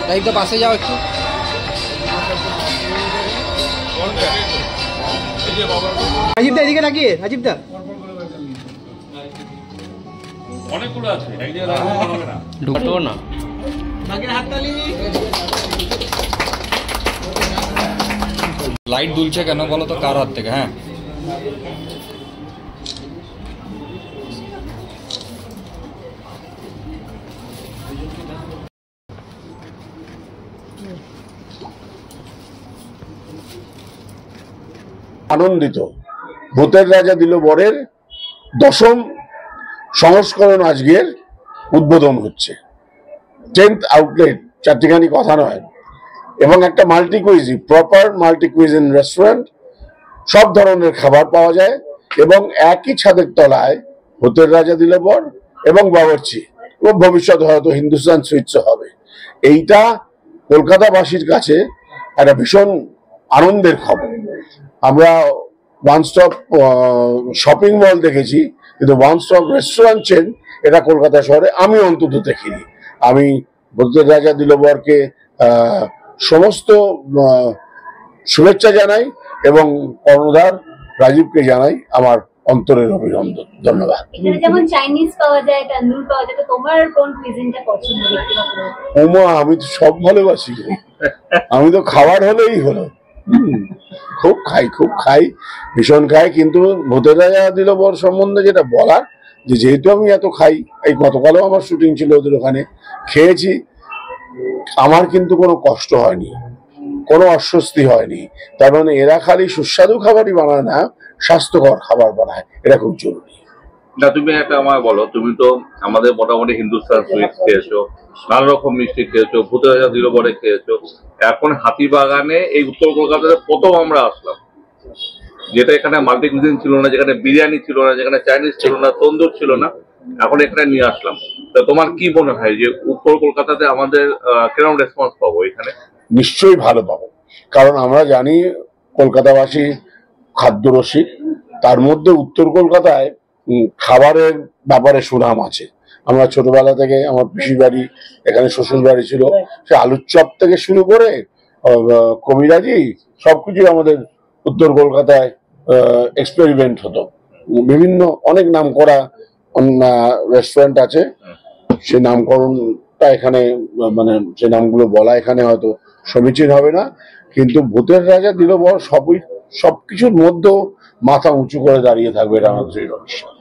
রাজীবদা পাশে যাও একটু। রাজীবদা এদিকে তাকিয়ে, রাজীবদা অনেকগুলো আছে, এক জায়গায় ঢুকতো না। লাইট দুলছে কেন বলো তো, কার হাত থেকে? হ্যাঁ, আনন্দিত। ভূতের রাজা দিল বরের 10ম সংস্করণ আজকের উদ্বোধন হচ্ছে। 10th আউটলেট, চারটিখানি কথা নয়, এবং একটা multi cuisine, proper multi cuisine restaurant. সব ধরনের খাবার পাওয়া যায় এবং একই ছাদের তলায় ভূতের রাজা দিল বর এবং বাবুর্চি, এবং ভবিষ্যতে হয়তো হিন্দুস্তান সুইটসও হবে। এইটা কলকাতাবাসীর কাছে একটা ভীষণ আনন্দের খবর। আমরা ওয়ান স্টপ শপিং মল দেখেছি, কিন্তু ওয়ান স্টপ রেস্টুরেন্ট চেন এটা কলকাতা শহরে আমি অন্তত দেখিনি। আমি ভূতের রাজা দিল বরকে সমস্ত শুভেচ্ছা জানাই এবং কর্ণধার রাজীবকে জানাই আমার অন্তরের অভিনন্দন। ধন্যবাদ। যেমন চাইনিজ পাওয়া যায়, তন্দুর পাওয়া যায়, তোমার কোন কুইজিনটা পছন্দ? ওমা, আমি তো সব ভালোবাসি, আমি তো খাবার হলেই হলো। খুব খাই, ভীষণ খাই। কিন্তু ভূতের রাজা দিল বর সম্বন্ধে যেটা বলার, যে যেহেতু আমি এত খাই, এই গতকালও আমার শুটিং ছিল ওদের ওখানে, খেয়েছি, আমার কিন্তু কোনো কষ্ট হয়নি, কোনো অস্বস্তি হয়নি। তার মানে এরা খালি সুস্বাদু খাবারই বানায় না, স্বাস্থ্যকর খাবার বানায়, এটা খুব জরুরি। না, তুমি একটা আমায় বলো, তুমি তো আমাদের মোটামুটি হিন্দুস্তান সুইটস খেয়েছো, নানা রকম মিষ্টি খেয়েছো, ভূতের রাজা দিল বরে খেয়েছো, এখন হাতিবাগানে এই উত্তর কলকাতাতে প্রথম আমরা আসলাম, যেটা এখানে মাল্টি কুইজিন ছিল না, যেখানে বিরিয়ানি ছিল না, যেখানে চাইনিজ ছিল না, তন্দুর ছিল না, এখন এখানে নিয়ে আসলাম। তা তোমার কি মনে হয় যে উত্তর কলকাতাতে আমাদের কিরকম রেসপন্স পাবো এখানে? নিশ্চয়ই ভালো পাবো, কারণ আমরা জানি কলকাতাবাসী খাদ্যরসিক। তার মধ্যে উত্তর কলকাতায় খাবারের ব্যাপারে সুনাম আছে। আমরা ছোটবেলা থেকে, আমার পিসির বাড়ি এখানে, শ্বশুর বাড়ি ছিল, সে আলুর চপ থেকে শুরু করে কবিরাজি সবকিছু আমাদের উত্তর কলকাতায় এক্সপেরিমেন্ট হতো। বিভিন্ন অনেক নাম করা রেস্টুরেন্ট আছে, সে নামকরণটা এখানে, মানে সে নামগুলো বলা এখানে হয়তো সমীচীন হবে না, কিন্তু ভূতের রাজা দিল বর সবকিছুর মধ্যেও মাথা উঁচু করে দাঁড়িয়ে থাকবে, এটা আমার দৃঢ় বিশ্বাস।